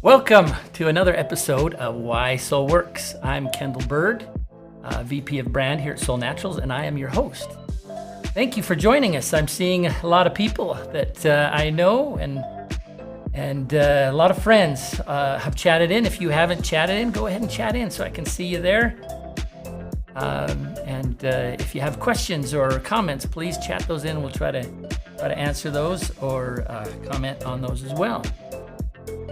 Welcome to another episode of Why Soul Works. I'm Kendall Bird, VP of Brand here at Soul Naturals, and I am your host. Thank you for joining us. I'm seeing a lot of people that I know and a lot of friends have chatted in. If you haven't chatted in, go ahead and chat in so I can see you there. If you have questions or comments, please chat those in. We'll try to answer those or comment on those as well.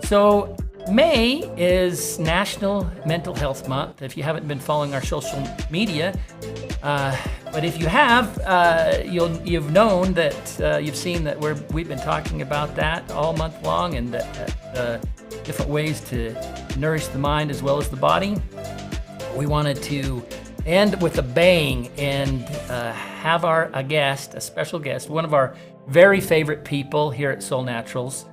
So May is National Mental Health Month. If you haven't been following our social media, but if you have, you've known that you've seen that we've been talking about that all month long, and that different ways to nourish the mind as well as the body. We wanted to end with a bang and have a special guest, one of our very favorite people here at Soul Naturals,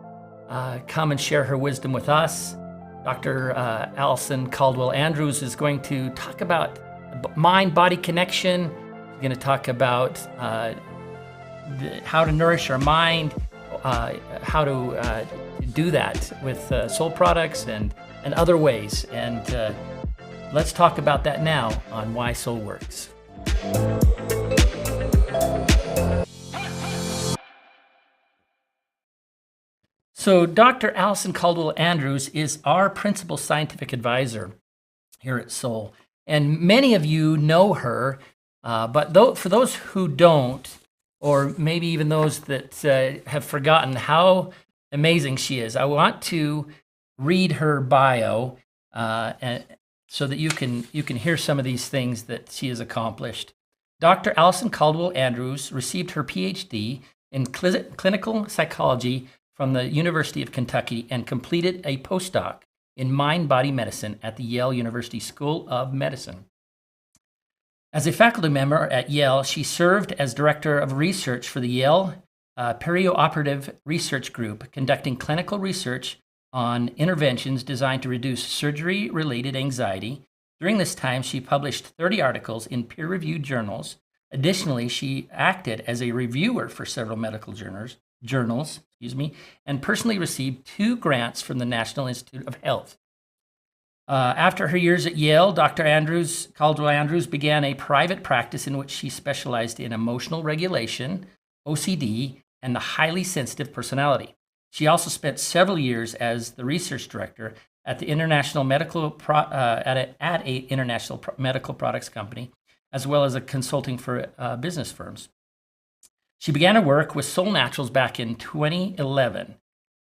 come and share her wisdom with us. Dr. Alison Andrews is going to talk about mind-body connection. She's going to talk about how to nourish our mind, how to do that with soul products and other ways. And let's talk about that now on Why Soul Works. So Dr. Alison Andrews is our principal scientific advisor here at Soul. And many of you know her, but for those who don't, or maybe even those that have forgotten how amazing she is, I want to read her bio so that you can hear some of these things that she has accomplished. Dr. Alison Andrews received her PhD in clinical psychology from the University of Kentucky and completed a postdoc in mind-body medicine at the Yale University School of Medicine. As a faculty member at Yale, she served as director of research for the Yale Perioperative Research Group, conducting clinical research on interventions designed to reduce surgery-related anxiety. During this time, she published 30 articles in peer-reviewed journals. Additionally, she acted as a reviewer for several medical journals, and personally received 2 grants from the National Institute of Health. After her years at Yale, Dr. Caldwell Andrews began a private practice in which she specialized in emotional regulation, OCD, and the highly sensitive personality. She also spent several years as the research director at the international medical international medical products company, as well as a consulting for business firms. She began her work with Soul Naturals back in 2011.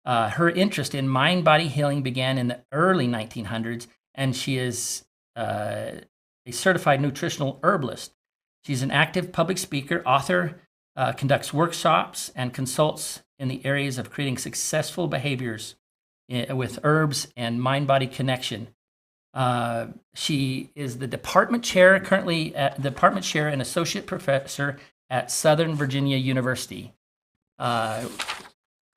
Her interest in mind-body healing began in the early 1900s, and she is a certified nutritional herbalist. She's an active public speaker, author, conducts workshops, and consults in the areas of creating successful behaviors with herbs and mind-body connection. She is the department chair, currently at the department chair and associate professor at Southern Virginia University.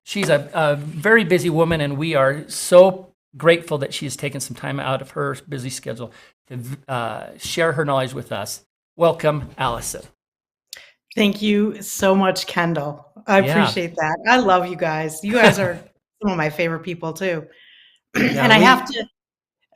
She's a very busy woman, and we are so grateful that she's taken some time out of her busy schedule to share her knowledge with us. Welcome, Alison. Thank you so much, Kendall. I appreciate that. I love you guys. You guys are some of my favorite people too. And I have to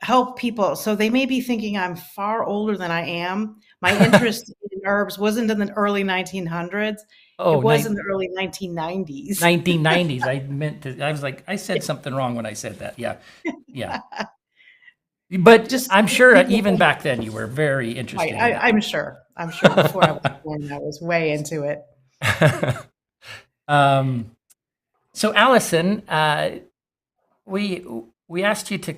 help people. So they may be thinking I'm far older than I am. My interest in herbs wasn't in the early 1900s. It was in the early 1990s. 1990s. I said something wrong when I said that. Yeah. But I'm sure even back then you were very interested. I'm sure. Before I was born, I was way into it. So Alison, we asked you to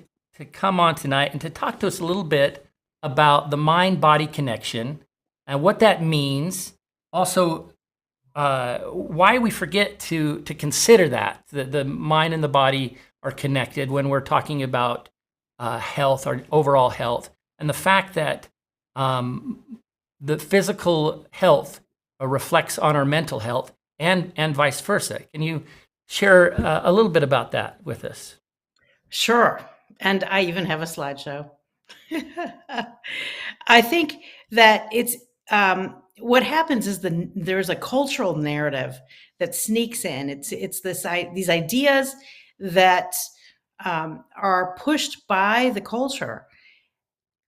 come on tonight and to talk to us a little bit about the mind-body connection and what that means. Also, why we forget to consider that the mind and the body are connected when we're talking about health or overall health, and the fact that the physical health reflects on our mental health and vice versa. Can you share a little bit about that with us? Sure. And I even have a slideshow. I think that it's what happens is there's a cultural narrative that sneaks in. It's these ideas that are pushed by the culture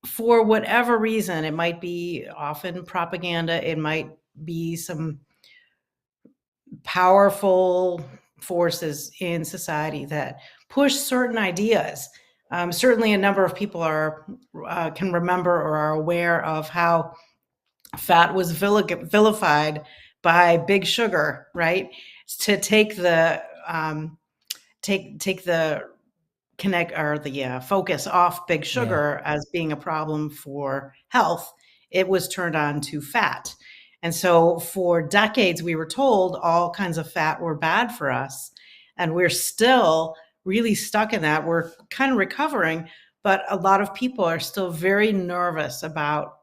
for whatever reason. It might be often propaganda. It might be some powerful forces in society that push certain ideas. Certainly, a number of people can remember or are aware of how fat was vilified by Big Sugar, right? To take the take the connect or the focus off Big Yeah. Sugar as being a problem for health, it was turned on to fat. And so for decades, we were told all kinds of fat were bad for us. And we're still really stuck in that. We're kind of recovering, but a lot of people are still very nervous about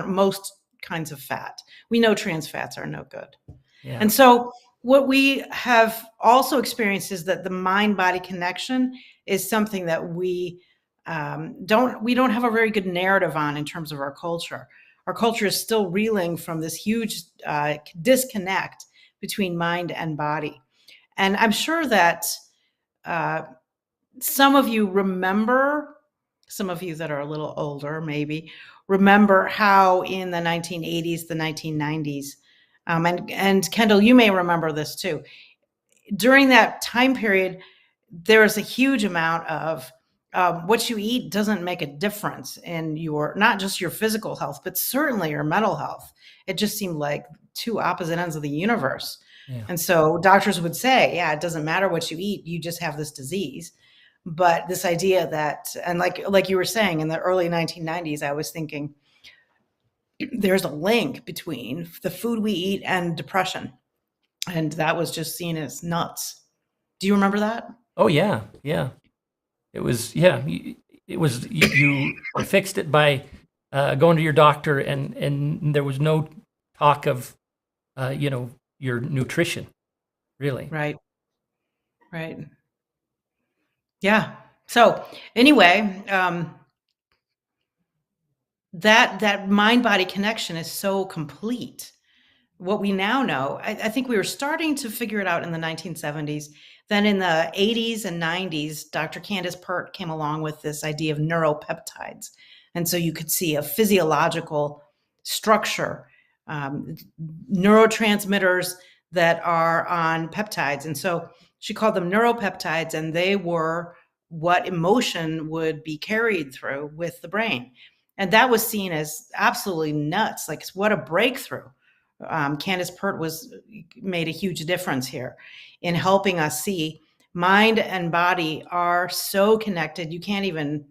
most kinds of fat. We know trans fats are no good. Yeah. And so what we have also experienced is that the mind body connection is something that we don't have a very good narrative on in terms of our culture. Our culture is still reeling from this huge disconnect between mind and body. And I'm sure that uh, some of you remember, some of you that are a little older maybe, remember how in the 1980s, the 1990s, and Kendall, you may remember this too. During that time period, there is a huge amount of what you eat doesn't make a difference in your, not just your physical health, but certainly your mental health. It just seemed like two opposite ends of the universe. Yeah. And so doctors would say, yeah, it doesn't matter what you eat, you just have this disease. But this idea that, and like you were saying, in the early 1990s, I was thinking there's a link between the food we eat and depression. And that was just seen as nuts. Do you remember that? Oh yeah. Yeah. It was, yeah. It was, you fixed it by going to your doctor, and there was no talk of, your nutrition, really. Right. Right. Yeah. So anyway, that mind body connection is so complete. What we now know, I think we were starting to figure it out in the 1970s. Then in the 80s and 90s, Dr. Candace Pert came along with this idea of neuropeptides. And so you could see a physiological structure, neurotransmitters that are on peptides. And so she called them neuropeptides, and they were what emotion would be carried through with the brain. And that was seen as absolutely nuts. Like, what a breakthrough. Candace Pert made a huge difference here in helping us see mind and body are so connected. You can't even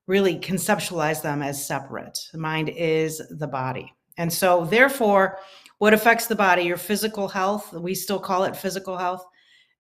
really conceptualize them as separate. The mind is the body. And so therefore, what affects the body, your physical health, we still call it physical health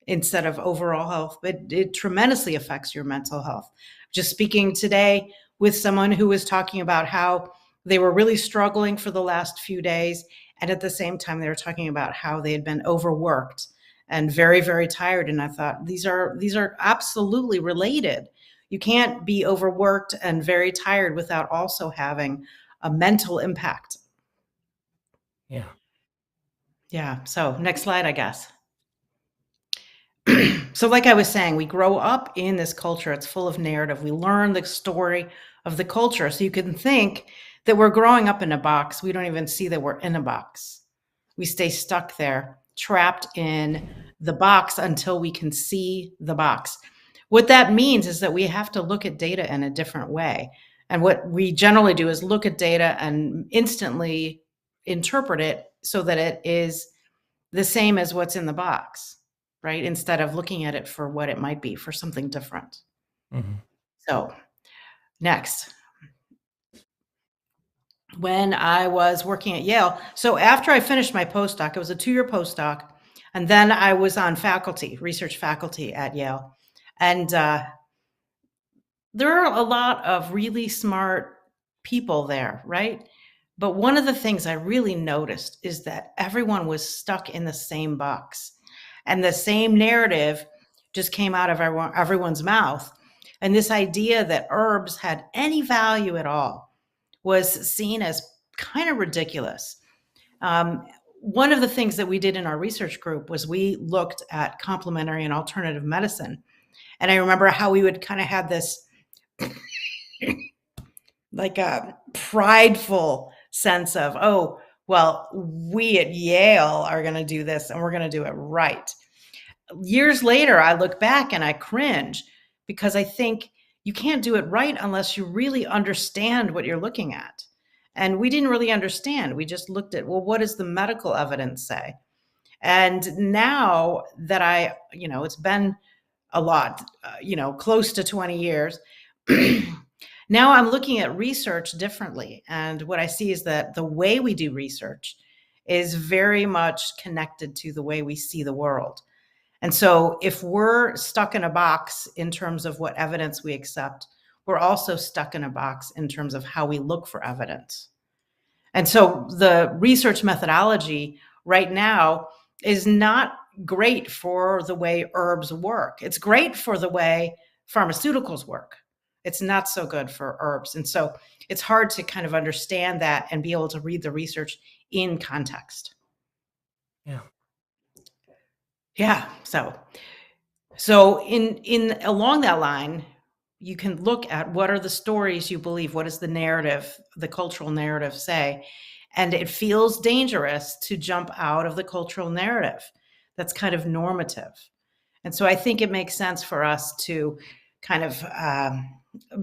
instead of overall health, but it tremendously affects your mental health. Just speaking today with someone who was talking about how they were really struggling for the last few days. And at the same time, they were talking about how they had been overworked and very, very tired. And I thought, these are absolutely related. You can't be overworked and very tired without also having a mental impact. Yeah. Yeah. So next slide, I guess. So like I was saying, we grow up in this culture. It's full of narrative. We learn the story of the culture. So you can think that we're growing up in a box. We don't even see that we're in a box. We stay stuck there, trapped in the box until we can see the box. What that means is that we have to look at data in a different way. And what we generally do is look at data and instantly interpret it so that it is the same as what's in the box, right? Instead of looking at it for what it might be, for something different. Mm-hmm. So next. When I was working at Yale. So after I finished my postdoc, it was a 2-year postdoc, and then I was on faculty, research faculty at Yale. And there are a lot of really smart people there, right? But one of the things I really noticed is that everyone was stuck in the same box, and the same narrative just came out of everyone's mouth. And this idea that herbs had any value at all was seen as kind of ridiculous. One of the things that we did in our research group was we looked at complementary and alternative medicine. And I remember how we would kind of have this like a prideful sense of, oh, well, we at Yale are going to do this and we're going to do it right. Years later, I look back and I cringe because I think you can't do it right unless you really understand what you're looking at. And we didn't really understand. We just looked at, well, what does the medical evidence say? And now that it's been a lot, close to 20 years. Now I'm looking at research differently. And what I see is that the way we do research is very much connected to the way we see the world. And so if we're stuck in a box in terms of what evidence we accept, we're also stuck in a box in terms of how we look for evidence. And so the research methodology right now is not great for the way herbs work. It's great for the way pharmaceuticals work. It's not so good for herbs. And so it's hard to kind of understand that and be able to read the research in context. Yeah. Yeah. So in along that line, you can look at what are the stories you believe, what is the narrative, the cultural narrative say, and it feels dangerous to jump out of the cultural narrative. That's kind of normative. And so I think it makes sense for us to kind of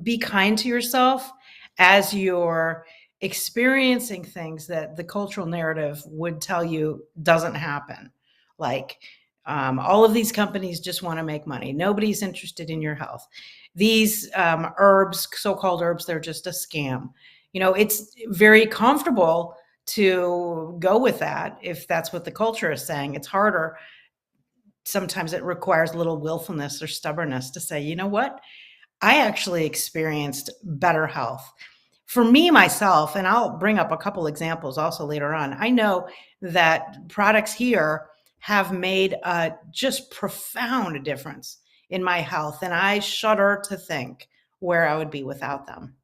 be kind to yourself as you're experiencing things that the cultural narrative would tell you doesn't happen. Like all of these companies just want to make money. Nobody's interested in your health. These herbs, so-called herbs, they're just a scam. It's very comfortable to go with that if that's what the culture is saying. It's harder. Sometimes it requires a little willfulness or stubbornness to say, you know what? I actually experienced better health. For me, myself, and I'll bring up a couple examples also later on, I know that products here have made a just profound difference in my health, and I shudder to think where I would be without them.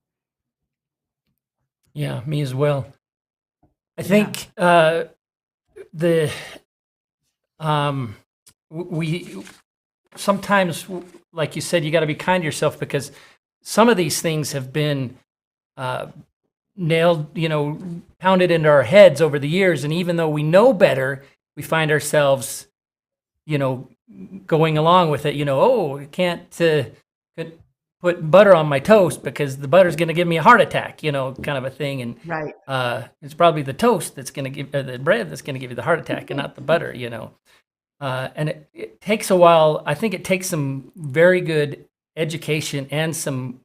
Yeah, me as well. I Yeah. think the we sometimes, like you said, you got to be kind to yourself because some of these things have been nailed, pounded into our heads over the years, and even though we know better, we find ourselves, going along with it. Oh, I can't put butter on my toast because the butter's going to give me a heart attack, kind of a thing. And Right. it's probably the toast that's going to give the bread that's going to give you the heart attack, and not the butter. And it takes a while. I think it takes some very good education and some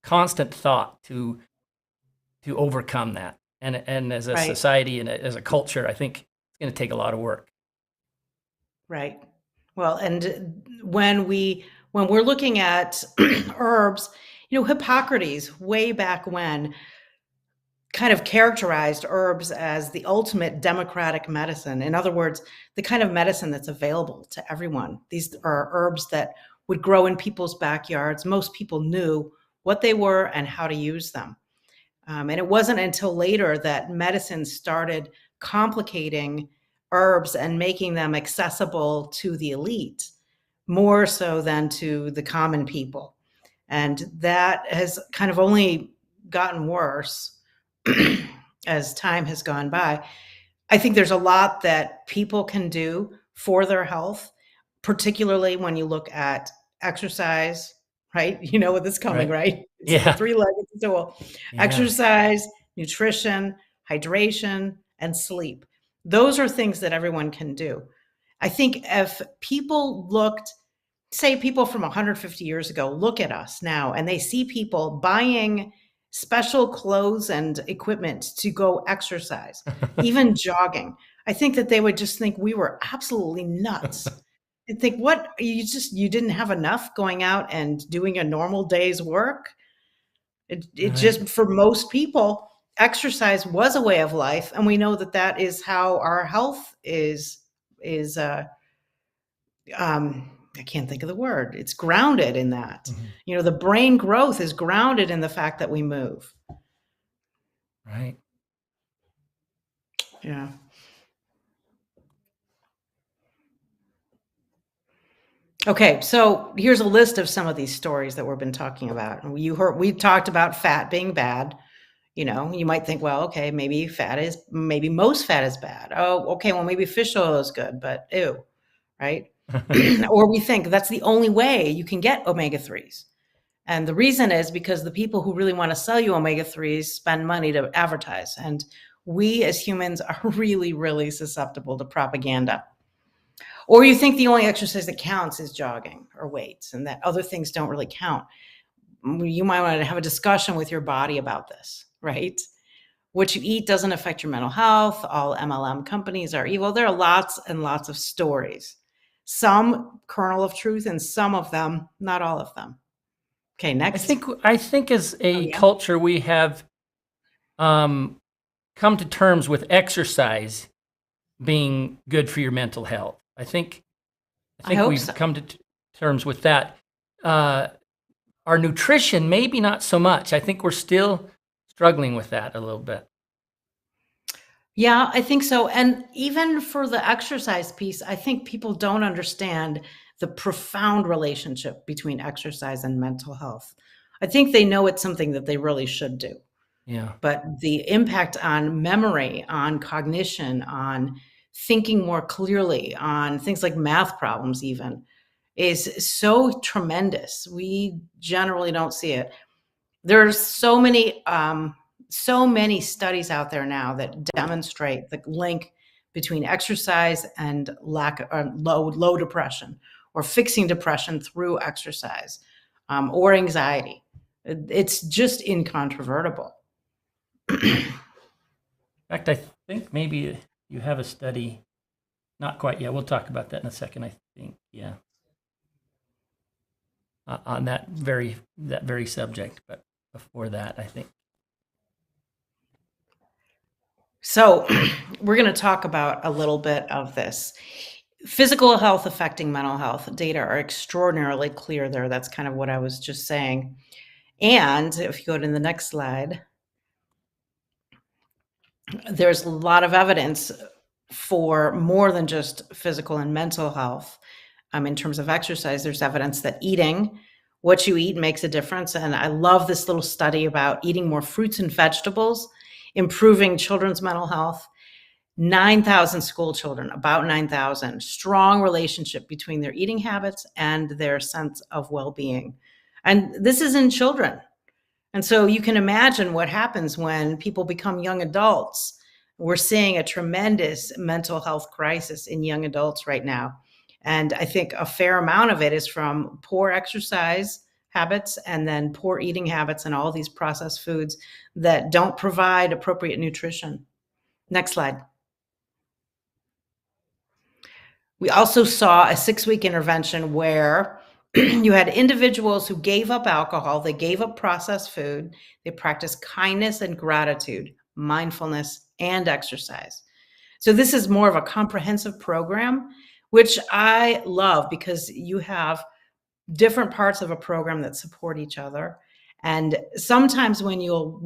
constant thought to overcome that. And as a Right. society and as a culture, I think it's going to take a lot of work. Right. Well, and when we're looking at herbs, Hippocrates way back when kind of characterized herbs as the ultimate democratic medicine. In other words, the kind of medicine that's available to everyone. These are herbs that would grow in people's backyards. Most people knew what they were and how to use them. And it wasn't until later that medicine started complicating herbs and making them accessible to the elite more so than to the common people. And that has kind of only gotten worse as time has gone by. I think there's a lot that people can do for their health, particularly when you look at exercise, right? You know what this coming, right? It's the Yeah. three-legged stool. Yeah. Exercise, nutrition, hydration, and sleep. Those are things that everyone can do. I think if people looked, say people from 150 years ago, look at us now and they see people buying special clothes and equipment to go exercise, even jogging, I think that they would just think we were absolutely nuts. And think, what, you didn't have enough going out and doing a normal day's work? It Right. just, for most people, exercise was a way of life, and we know that that is how our health is I can't think of the word. It's grounded in that. Mm-hmm. The brain growth is grounded in the fact that we move. Right. Yeah. Okay, so here's a list of some of these stories that we've been talking about. And we talked about fat being bad. You might think, well, okay, maybe most fat is bad. Oh, okay, well, maybe fish oil is good, but ew, right? Or we think that's the only way you can get omega-3s. And the reason is because the people who really want to sell you omega-3s spend money to advertise. And we as humans are really, really susceptible to propaganda. Or you think the only exercise that counts is jogging or weights and that other things don't really count. You might want to have a discussion with your body about this, right? What you eat doesn't affect your mental health. All MLM companies are evil. There are lots and lots of stories. Some kernel of truth and some of them, not all of them. Okay, next. I think as a yeah. culture, we have come to terms with exercise being good for your mental health. I think hope we've so. come to terms with that. Our nutrition, maybe not so much. I think we're still struggling with that a little bit. Yeah, I think so. And even for the exercise piece, I think people don't understand the profound relationship between exercise and mental health. I think they know it's something that they really should do. Yeah. But the impact on memory, on cognition, on thinking more clearly, on things like math problems even, is so tremendous. We generally don't see it. There's so many studies out there now that demonstrate the link between exercise and low depression, or fixing depression through exercise, or anxiety. It's just incontrovertible. In fact, I think maybe you have a study. Not quite yet. We'll talk about that in a second. I think, yeah, on that very subject. But before that, I think. So we're going to talk about a little bit of this. Physical health affecting mental health data are extraordinarily clear there. That's kind of what I was just saying. And if you go to the next slide, there's a lot of evidence for more than just physical and mental health. In terms of exercise, there's evidence that eating what you eat makes a difference. And I love this little study about eating more fruits and vegetables, improving children's mental health. 9,000 school children, about 9,000, strong relationship between their eating habits and their sense of well-being. And this is in children. And so you can imagine what happens when people become young adults. We're seeing a tremendous mental health crisis in young adults right now. And I think a fair amount of it is from poor exercise habits and then poor eating habits and all these processed foods that don't provide appropriate nutrition. Next slide. We also saw a 6-week intervention where you had individuals who gave up alcohol, they gave up processed food, they practiced kindness and gratitude, mindfulness, and exercise. So this is more of a comprehensive program, which I love because you have different parts of a program that support each other. And sometimes when you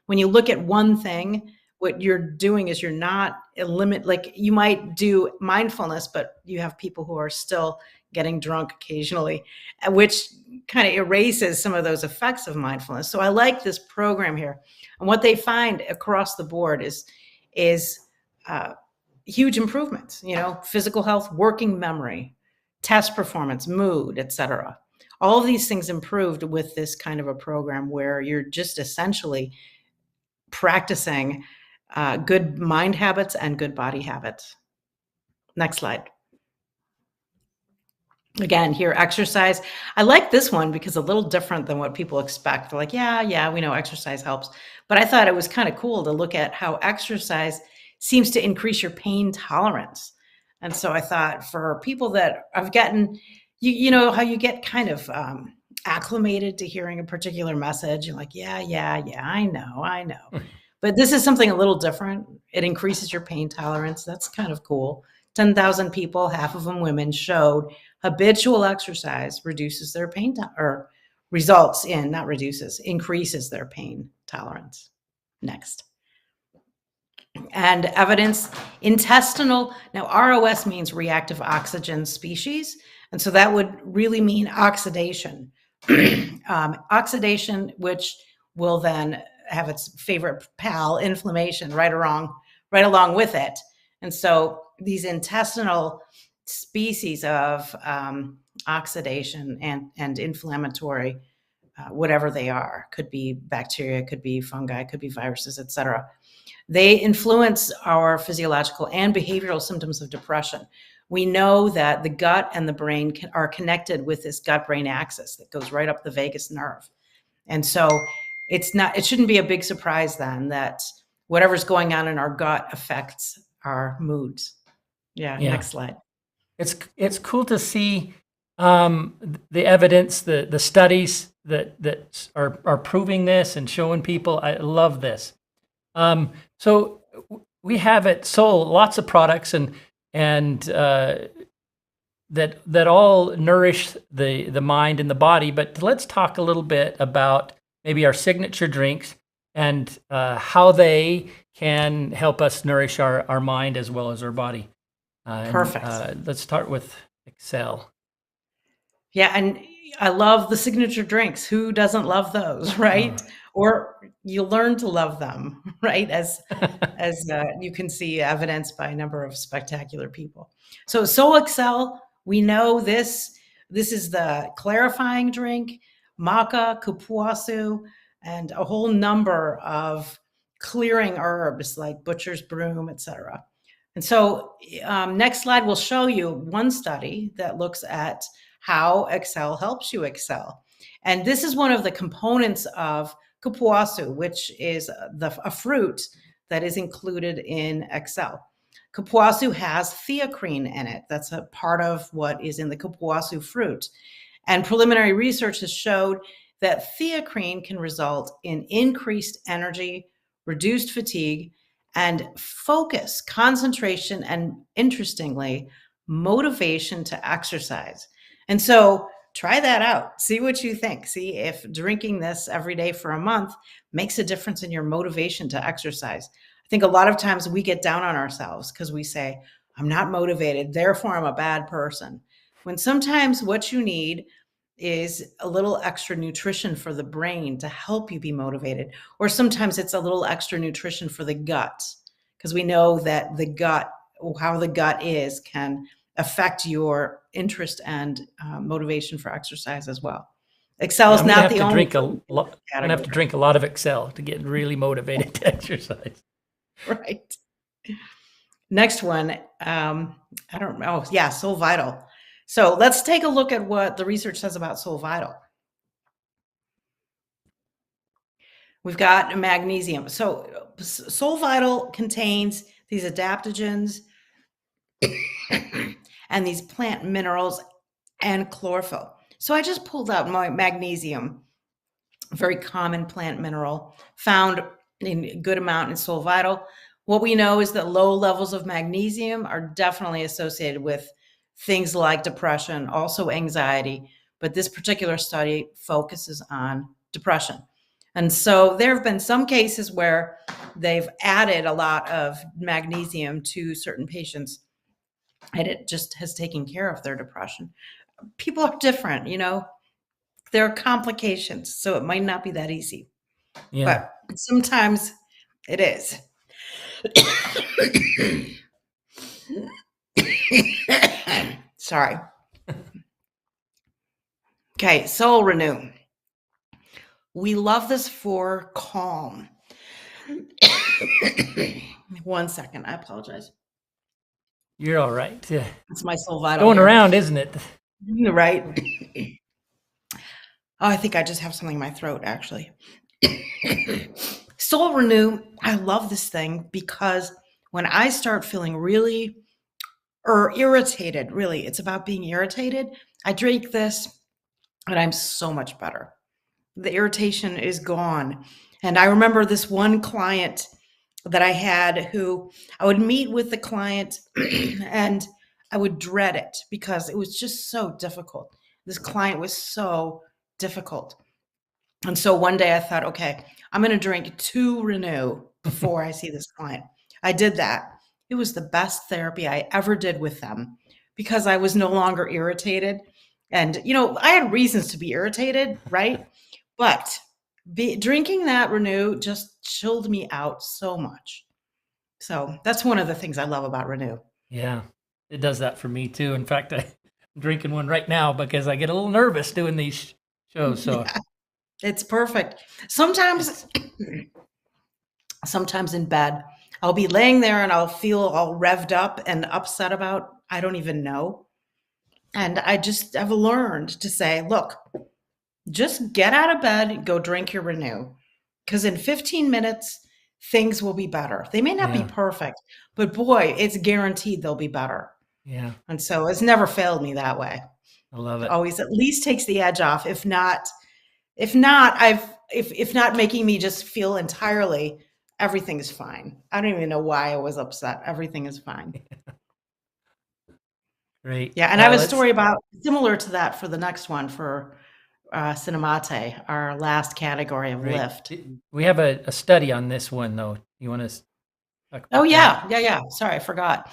look at one thing, what you're doing is you're not like you might do mindfulness, but you have people who are still getting drunk occasionally, which kind of erases some of those effects of mindfulness. So I like this program here. And what they find across the board is huge improvements, physical health, working memory, test performance, mood, etc. All of these things improved with this kind of a program where you're just essentially practicing good mind habits and good body habits. Next slide. Again, here, exercise. I like this one because a little different than what people expect. They're like, yeah, we know exercise helps. But I thought it was kind of cool to look at how exercise seems to increase your pain tolerance. And so I thought for people that have gotten, you know, how you get kind of acclimated to hearing a particular message. You're like, yeah, I know. But this is something a little different. It increases your pain tolerance. That's kind of cool. 10,000 people, half of them women, showed habitual exercise reduces their pain or results in, not reduces, increases their pain tolerance. Next. And evidence intestinal. Now, ROS means reactive oxygen species. And so that would really mean oxidation. Oxidation, which will then have its favorite pal, inflammation, right along with it. And so these intestinal species of oxidation and inflammatory, whatever they are, could be bacteria, could be fungi, could be viruses, etc. They influence our physiological and behavioral symptoms of depression. We know that the gut and the brain are connected with this gut-brain axis that goes right up the vagus nerve. And so it shouldn't be a big surprise then that whatever's going on in our gut affects our moods. Yeah. Next slide. It's cool to see the evidence, the studies that are proving this and showing people. I love this. So we have at Solle lots of products and that all nourish the mind and the body. But let's talk a little bit about maybe our signature drinks and how they can help us nourish our mind as well as our body. Perfect. Let's start with Excel. Yeah, and I love the signature drinks. Who doesn't love those, right? Or you learn to love them, right? As you can see evidenced by a number of spectacular people. So Soul Excel, we know this is the clarifying drink, maca, cupuaçu, and a whole number of clearing herbs like butcher's broom, etc. And so next slide will show you one study that looks at how Excel helps you excel. And this is one of the components of cupuaçu, which is a fruit that is included in Excel. Cupuaçu has theacrine in it. That's a part of what is in the cupuaçu fruit. And preliminary research has showed that theacrine can result in increased energy, reduced fatigue, and focus, concentration, and interestingly, motivation to exercise. And so try that out. See what you think. See if drinking this every day for a month makes a difference in your motivation to exercise. I think a lot of times we get down on ourselves because we say, I'm not motivated, therefore I'm a bad person. When sometimes what you need is a little extra nutrition for the brain to help you be motivated. Or sometimes it's a little extra nutrition for the gut, because we know that the gut, how the gut is, can affect your interest and motivation for exercise as well. Excel is not the only. I'm gonna have to drink a lot of Excel to get really motivated to exercise. Right. Next one, I don't know. Yeah, Soul Vital. So let's take a look at what the research says about Soul Vital. We've got magnesium. So Soul Vital contains these adaptogens and these plant minerals and chlorophyll. So I just pulled out my magnesium, a very common plant mineral found in a good amount in Soul Vital. What we know is that low levels of magnesium are definitely associated with things like depression, also anxiety, but this particular study focuses on depression. And so there have been some cases where they've added a lot of magnesium to certain patients, and it just has taken care of their depression. People are different, there are complications, so it might not be that easy. Yeah. But sometimes it is. Sorry. Okay, Soul Renew. We love this for calm. 1 second, I apologize. You're all right. Yeah. It's my Soul Vital. Going around, isn't it? Right. Oh, I think I just have something in my throat, actually. Soul Renew, I love this thing because when I start feeling really irritated, really, it's about being irritated, I drink this and I'm so much better. The irritation is gone. And I remember this one client that I had who I would meet with the client and I would dread it because it was just so difficult. This client was so difficult. And so one day I thought, okay, I'm going to drink 2 Renew before I see this client. I did that. It was the best therapy I ever did with them because I was no longer irritated. And, I had reasons to be irritated, right? But drinking that Renew just chilled me out so much. So that's one of the things I love about Renew. Yeah, it does that for me too. In fact, I'm drinking one right now because I get a little nervous doing these shows. So Yeah, it's perfect. Sometimes in bed, I'll be laying there and I'll feel all revved up and upset about I don't even know. And I've learned to say, look, just get out of bed, go drink your Renew. Because in 15 minutes, things will be better. They may not be yeah, perfect, but boy, it's guaranteed they'll be better. yeah, And so it's never failed me that way. I love It it. always at least takes the edge off. If not making me just feel entirely, everything is fine. I don't even know why I was upset. Everything is fine. Great. Yeah, and I have a Let's story about similar to that for the next one for Cinemate, our last category of great. lift. We have a study on this one though. You want to talk Oh about that? yeah. Sorry, I forgot.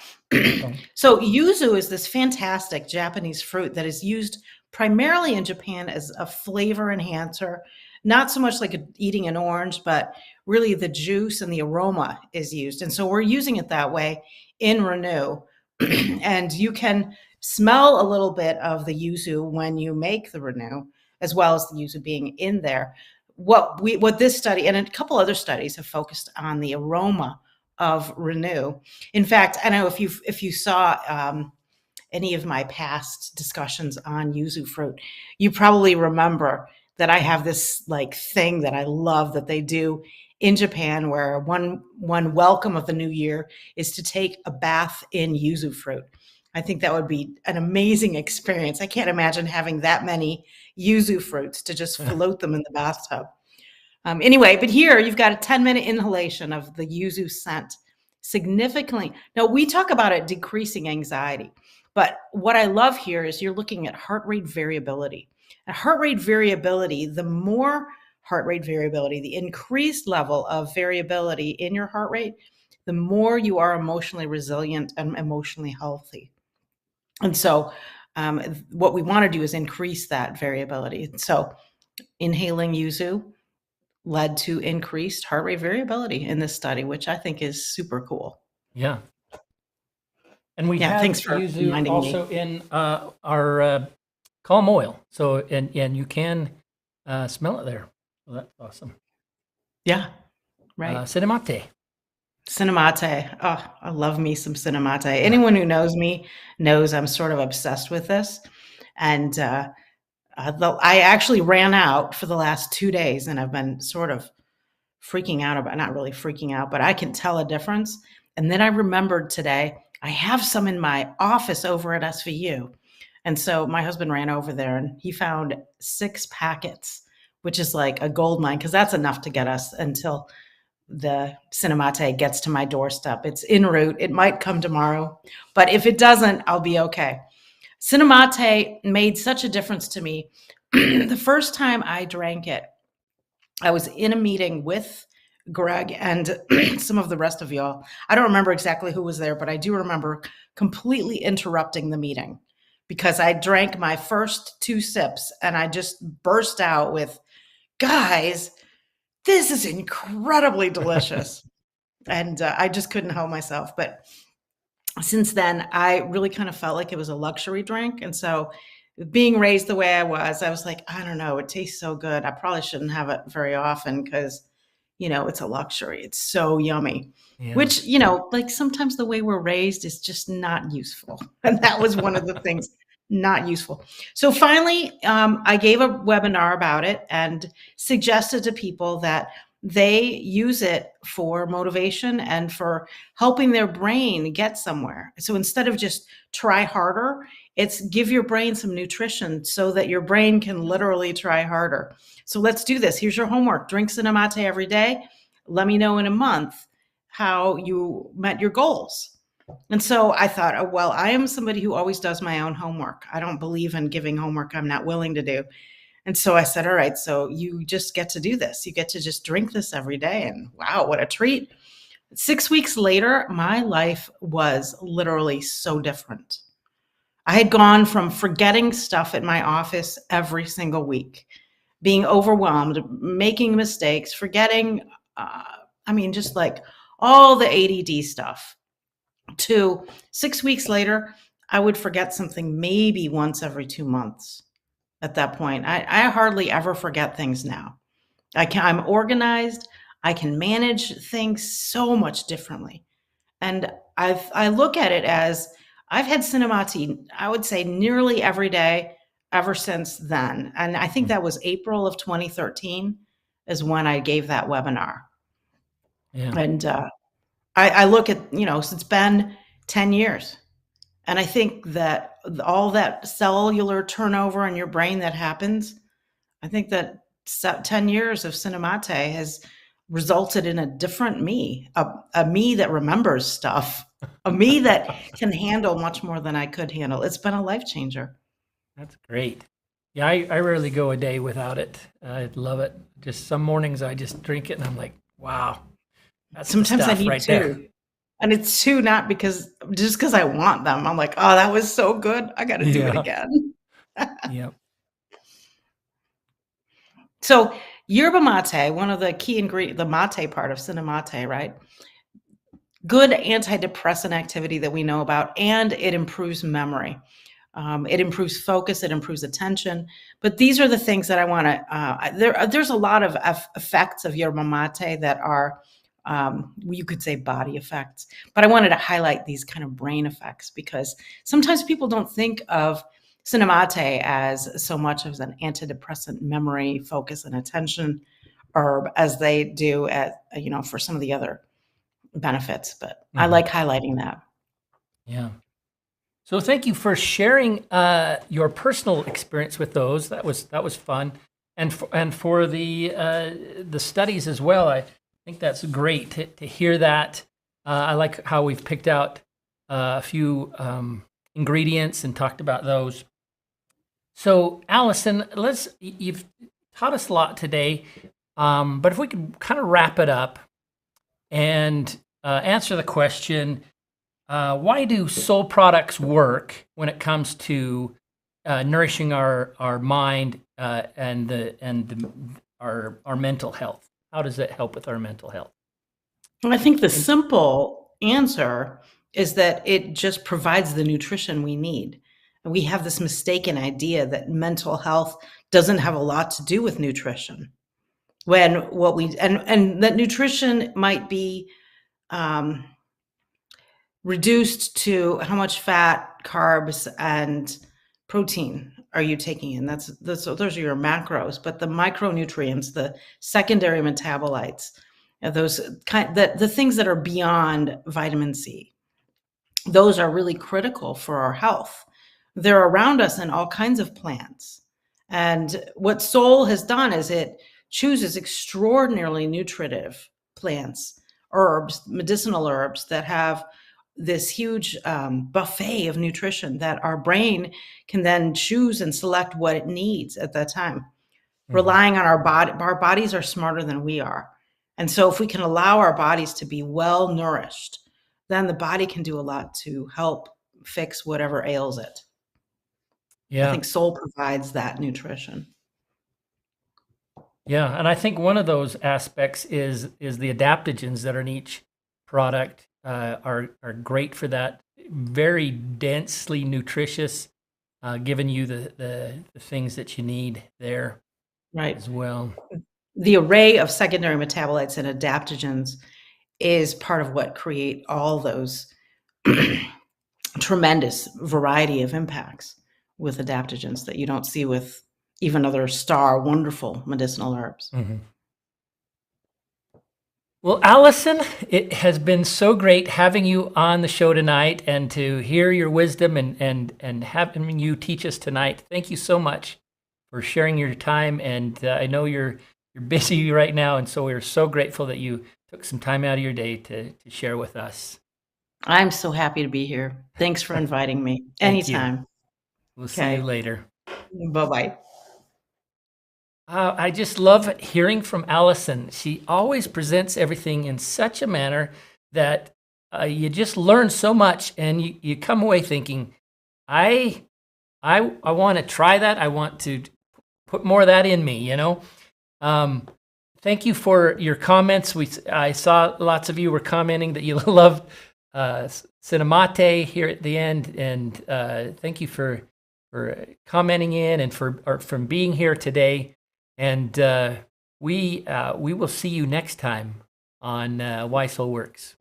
So yuzu is this fantastic Japanese fruit that is used primarily in Japan as a flavor enhancer. Not so much like eating an orange, but really the juice and the aroma is used. And so we're using it that way in Renew. And you can smell a little bit of the yuzu when you make the Renew, as well as the yuzu being in there. What this study and a couple other studies have focused on the aroma of Renew. In fact, I don't know if you saw any of my past discussions on yuzu fruit, you probably remember that I have this like thing that I love that they do in Japan, where one welcome of the new year is to take a bath in yuzu fruit. I think that would be an amazing experience. I can't imagine having that many yuzu fruits to just float them in the bathtub. Anyway, but here you've got a 10-minute inhalation of the yuzu scent significantly. Now, we talk about it decreasing anxiety, but what I love here is you're looking at heart rate variability. And heart rate variability, the more heart rate variability, the increased level of variability in your heart rate, the more you are emotionally resilient and emotionally healthy. And so, what we want to do is increase that variability. So, inhaling yuzu led to increased heart rate variability in this study, which I think is super cool. Yeah. And we Yeah, have thanks for yuzu reminding me. also in our calm oil. So and you can smell it there. Well, that's awesome. Yeah, right. Cinemate. Cinemate. Oh, I love me some cinemate. Anyone who knows me knows I'm sort of obsessed with this. And I actually ran out for the last 2 days, and I've been sort of freaking out about, not really freaking out, but I can tell a difference. And then I remembered today, I have some in my office over at SVU. And so my husband ran over there and he found 6 packets, which is like a gold mine, because that's enough to get us until the Cinemate gets to my doorstep. It's en route. It might come tomorrow, but if it doesn't, I'll be okay. Cinemate made such a difference to me. The first time I drank it, I was in a meeting with Greg and some of the rest of y'all. I don't remember exactly who was there, but I do remember completely interrupting the meeting because I drank my first 2 sips and I just burst out with, guys, this is incredibly delicious. And I just couldn't help myself. But since then, I really kind of felt like it was a luxury drink. And so, being raised the way I was like, I don't know, it tastes so good. I probably shouldn't have it very often because, it's a luxury. It's so yummy. Yeah. Which, like sometimes the way we're raised is just not useful. And that was one of the things, not useful. So finally, I gave a webinar about it and suggested to people that they use it for motivation and for helping their brain get somewhere. So instead of just try harder, it's give your brain some nutrition so that your brain can literally try harder. So let's do this. Here's your homework. Drink Cinemate every day. Let me know in a month how you met your goals. And so I thought, oh, well, I am somebody who always does my own homework. I don't believe in giving homework I'm not willing to do. And so I said, all right, so you just get to do this. You get to just drink this every day. And wow, what a treat. 6 weeks later, my life was literally so different. I had gone from forgetting stuff at my office every single week, being overwhelmed, making mistakes, forgetting, just like all the ADD stuff, to 6 weeks later, I would forget something maybe once every 2 months at that point. I hardly ever forget things now. I'm organized. I can manage things so much differently. And I look at it as I've had Cinemati, I would say nearly every day ever since then. And I think that was April of 2013 is when I gave that webinar. Yeah. And I look at, so it's been 10 years. And I think that all that cellular turnover in your brain that happens, I think that 10 years of Cinemate has resulted in a different me, a me that remembers stuff, a me that can handle much more than I could handle. It's been a life changer. That's great. Yeah, I rarely go a day without it. I love it. Just some mornings I just drink it and I'm like, wow, that's Sometimes the I stuff need right two. there. And it's two, not just because I want them. I'm like, oh, that was so good. I got to do it again. Yep. So yerba mate, one of the key ingredients, the mate part of Cinemate, right? Good antidepressant activity that we know about, and it improves memory. It improves focus, it improves attention. But these are the things that I want to, there's a lot of effects of yerba mate that are, you could say body effects, but I wanted to highlight these kind of brain effects because sometimes people don't think of Cinemate as so much as an antidepressant memory, focus, and attention herb as they do for some of the other benefits. But I like highlighting that. Yeah. So thank you for sharing your personal experience with those. That was fun, and for the studies as well. I think that's great to hear that. I like how we've picked out a few ingredients and talked about those. So Alison, you've taught us a lot today, but if we could kind of wrap it up and answer the question. Why do Solle products work when it comes to nourishing our mind and our mental health? How does it help with our mental health? I think the simple answer is that it just provides the nutrition we need. And we have this mistaken idea that mental health doesn't have a lot to do with nutrition. When and that nutrition might be reduced to how much fat, carbs, and protein are you taking in. Those are your macros, but the micronutrients, the secondary metabolites, the things that are beyond vitamin C, those are really critical for our health. They're around us in all kinds of plants. And what Solle has done is it chooses extraordinarily nutritive plants, herbs, medicinal herbs that have this huge buffet of nutrition that our brain can then choose and select what it needs at that time, relying on our body. Our bodies are smarter than we are. And so if we can allow our bodies to be well nourished, then the body can do a lot to help fix whatever ails it. Yeah. I think Solle provides that nutrition. Yeah, and I think one of those aspects is the adaptogens that are in each product are great for that. Very densely nutritious, giving you the things that you need there, right, as well. The array of secondary metabolites and adaptogens is part of what create all those tremendous variety of impacts with adaptogens that you don't see with even other wonderful medicinal herbs. Mm-hmm. Well, Alison, it has been so great having you on the show tonight and to hear your wisdom and having you teach us tonight. Thank you so much for sharing your time. And I know you're busy right now, and so we're so grateful that you took some time out of your day to share with us. I'm so happy to be here. Thanks for inviting me. Anytime. We'll see you later. Bye-bye. I just love hearing from Alison. She always presents everything in such a manner that you just learn so much, and you come away thinking, I want to try that. I want to put more of that in me, you know. Thank you for your comments. I saw lots of you were commenting that you loved Cinemate here at the end, and thank you for commenting in and from being here today. And we will see you next time on Why Soul Works.